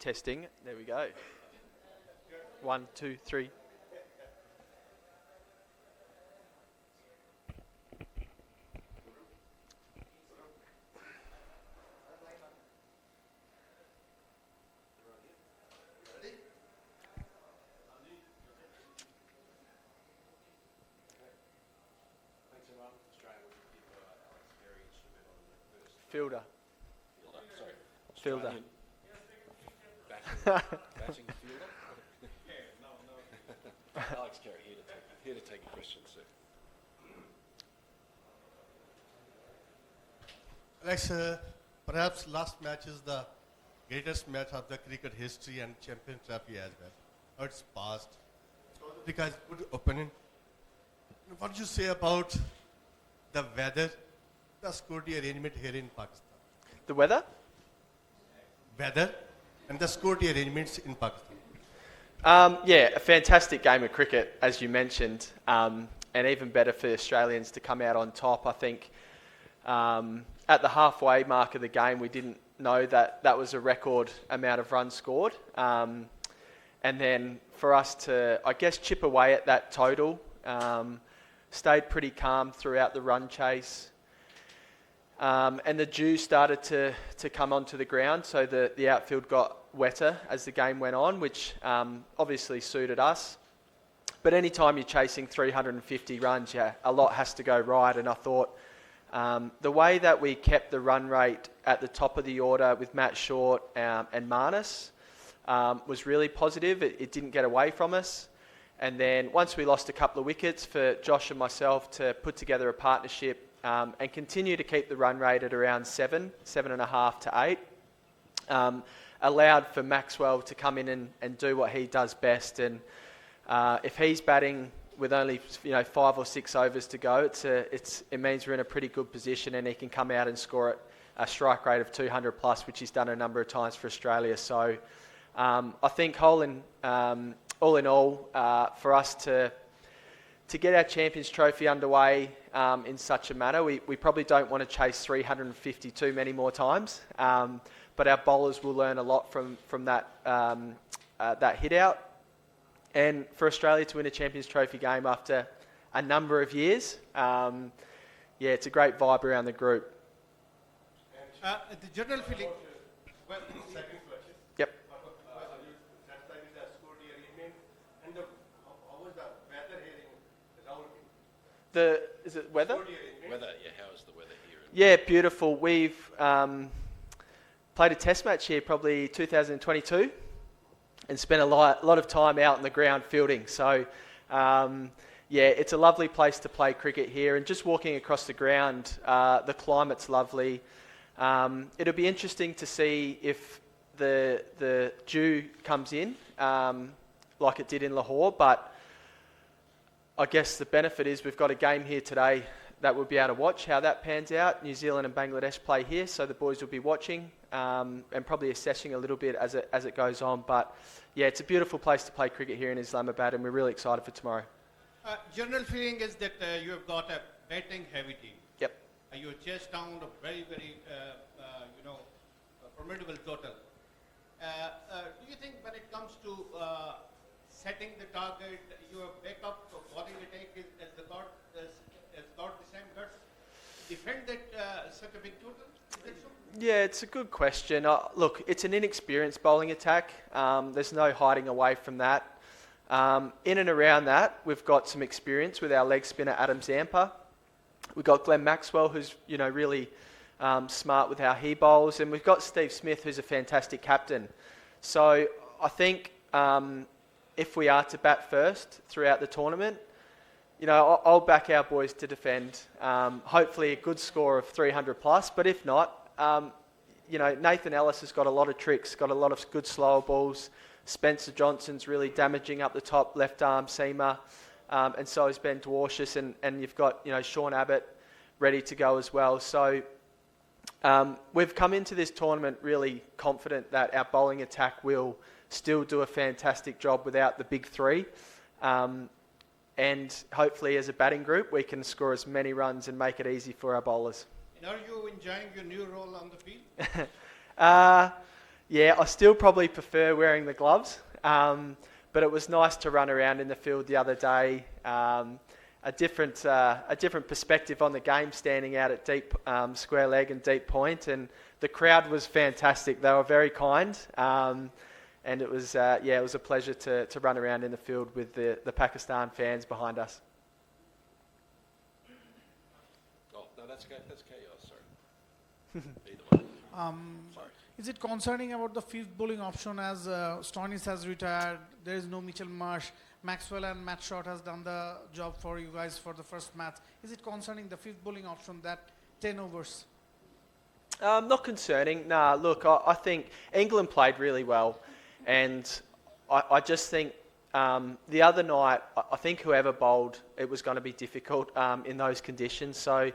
Testing. There we go. 1, 2, 3. Fielder. Fielder. Batting fielder? Alex Carey here to take a question, sir. Alex, perhaps last match is the greatest match of the cricket history and champion trophy as well. Now it's past. Because good opinion. What do you say about the weather, the security arrangement here in Pakistan? The weather? Weather and the security arrangements in Pakistan. Yeah, a fantastic game of cricket, as you mentioned, and even better for Australians to come out on top. I think at the halfway mark of the game, we didn't know that was a record amount of runs scored. And then for us to, I guess, chip away at that total, stayed pretty calm throughout the run chase. And the dew started to come onto the ground, so the outfield got wetter as the game went on, which obviously suited us. But anytime you're chasing 350 runs, a lot has to go right. And I thought the way that we kept the run rate at the top of the order with Matt Short and Marnus was really positive. It didn't get away from us. And then once we lost a couple of wickets, for Josh and myself to put together a partnership and continue to keep the run rate at around 7.5 to 8, allowed for Maxwell to come in and do what he does best. And if he's batting with only 5 or 6 overs to go, it means we're in a pretty good position, and he can come out and score at a strike rate of 200 plus, which he's done a number of times for Australia. So I think all in all, for us to get our Champions Trophy underway in such a manner, we probably don't want to chase 350 too many more times, but our bowlers will learn a lot from that hit out. And for Australia to win a Champions Trophy game after a number of years, it's a great vibe around the group. The general feeling. Yep. Is it weather? Weather, how is the weather here? Yeah, beautiful. We've played a test match here probably 2022 and spent a lot of time out on the ground fielding. So, it's a lovely place to play cricket here. And just walking across the ground, the climate's lovely. It'll be interesting to see if the dew comes in like it did in Lahore, but I guess the benefit is we've got a game here today that we'll be able to watch how that pans out. New Zealand and Bangladesh play here, so the boys will be watching and probably assessing a little bit as it goes on. But yeah, it's a beautiful place to play cricket here in Islamabad, and we're really excited for tomorrow. General feeling is that you have got a batting heavy team. Yep. You have chased down a very, very, formidable total. Do you think when it comes to setting the target, your backup of bowling attack is the thought the same guts defend that such a big total? Is that so? Yeah, it's a good question. Look, it's an inexperienced bowling attack. There's no hiding away from that. In and around that, we've got some experience with our leg spinner Adam Zampa. We've got Glenn Maxwell, who's really smart with how he bowls, and we've got Steve Smith, who's a fantastic captain. So I think if we are to bat first throughout the tournament, I'll back our boys to defend. Hopefully a good score of 300 plus, but if not, Nathan Ellis has got a lot of tricks, got a lot of good slower balls. Spencer Johnson's really damaging up the top left arm seamer, and so is Ben Dwarshus, and you've got Sean Abbott ready to go as well. So we've come into this tournament really confident that our bowling attack will still do a fantastic job without the big three. And hopefully as a batting group, we can score as many runs and make it easy for our bowlers. And are you enjoying your new role on the field? Yeah, I still probably prefer wearing the gloves, but it was nice to run around in the field the other day. A different perspective on the game, standing out at deep square leg and deep point, and the crowd was fantastic. They were very kind, and it was it was a pleasure to run around in the field with the Pakistan fans behind us. Oh, no, that's chaos, sorry. Either way. Sorry. Is it concerning about the fifth bowling option as Stoinis has retired? There is no Mitchell Marsh. Maxwell and Matt Short has done the job for you guys for the first match. Is it concerning the fifth bowling option that 10 overs? Not concerning. Nah, look, I think England played really well, and I just think the other night, I think whoever bowled, it was going to be difficult in those conditions. So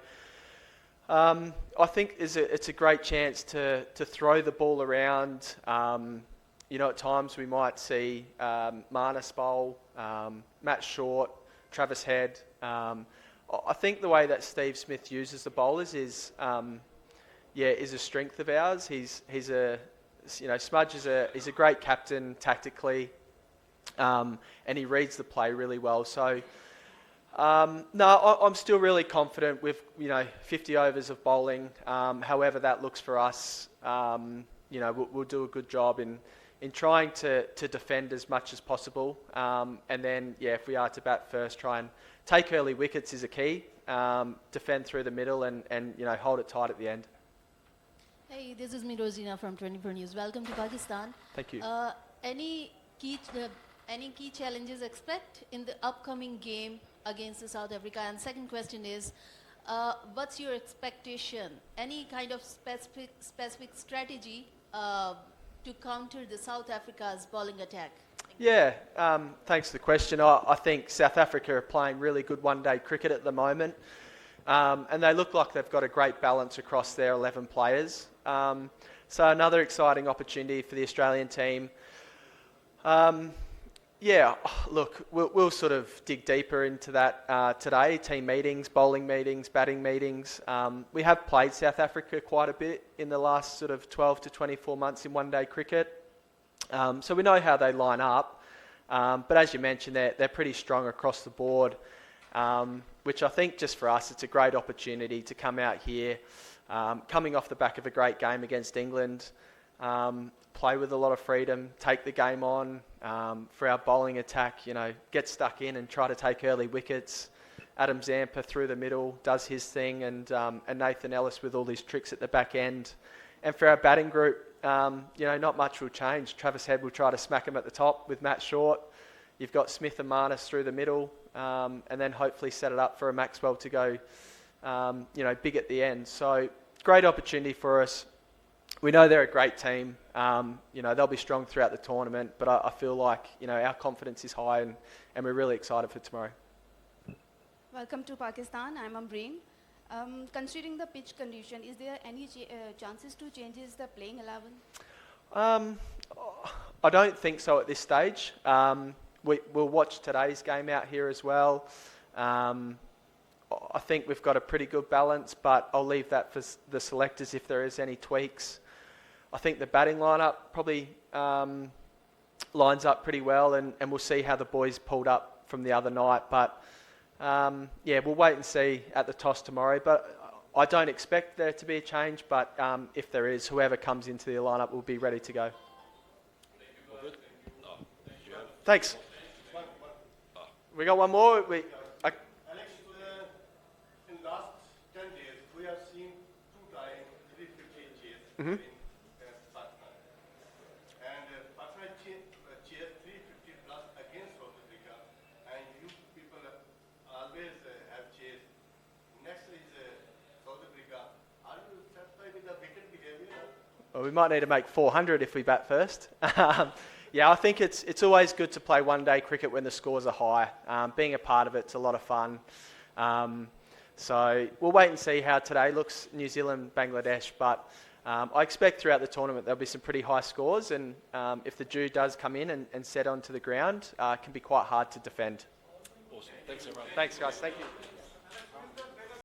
I think it's a great chance to throw the ball around. At times we might see Marnus bowl, Matt Short, Travis Head. I think the way that Steve Smith uses the bowlers is a strength of ours. Smudge is a great captain tactically, and he reads the play really well. So I'm still really confident with 50 overs of bowling. However that looks for us, we'll do a good job in trying to defend as much as possible. And then, if we are to bat first, try and take early wickets is a key. Defend through the middle and hold it tight at the end. Hey, this is me, Rosina from 24 News. Welcome to Pakistan. Thank you. Any key challenges expect in the upcoming game against the South Africa? And second question is, what's your expectation? Any kind of specific strategy to counter the South Africa's bowling attack? Yeah, thanks for the question. I think South Africa are playing really good one-day cricket at the moment, and they look like they've got a great balance across their 11 players. So another exciting opportunity for the Australian team. Look, we'll sort of dig deeper into that today. Team meetings, bowling meetings, batting meetings. We have played South Africa quite a bit in the last sort of 12 to 24 months in one-day cricket. So we know how they line up. But as you mentioned, they're pretty strong across the board, which I think just for us, it's a great opportunity to come out here, coming off the back of a great game against England, play with a lot of freedom, take the game on. For our bowling attack, get stuck in and try to take early wickets. Adam Zampa through the middle does his thing, and Nathan Ellis with all these tricks at the back end. And for our batting group, not much will change. Travis Head will try to smack him at the top with Matt Short. You've got Smith and Marnus through the middle, and then hopefully set it up for a Maxwell to go, big at the end. So great opportunity for us. We know they're a great team. They'll be strong throughout the tournament, but I feel like, our confidence is high and we're really excited for tomorrow. Welcome to Pakistan. I'm Ambreen. Considering the pitch condition, is there any chances to changes the playing 11? I don't think so at this stage. We'll watch today's game out here as well. I think we've got a pretty good balance, but I'll leave that for the selectors if there is any tweaks. I think the batting lineup probably lines up pretty well, and we'll see how the boys pulled up from the other night. But we'll wait and see at the toss tomorrow. But I don't expect there to be a change, but if there is, whoever comes into the lineup will be ready to go. Thanks. We got one more. Alex, in last 10 days, we have seen 2 times 350 chase in Pakistan. And Pakistan chased 350 plus against South Africa, and you people always have chased. Next is South Africa. Are you satisfied with the wicket behavior? Well, we might need to make 400 if we bat first. I think it's always good to play one-day cricket when the scores are high. Being a part of it's a lot of fun. So we'll wait and see how today looks, New Zealand, Bangladesh. But I expect throughout the tournament there'll be some pretty high scores. And if the dew does come in and set onto the ground, it can be quite hard to defend. Awesome. Thanks, everyone. Thanks, guys. Thank you.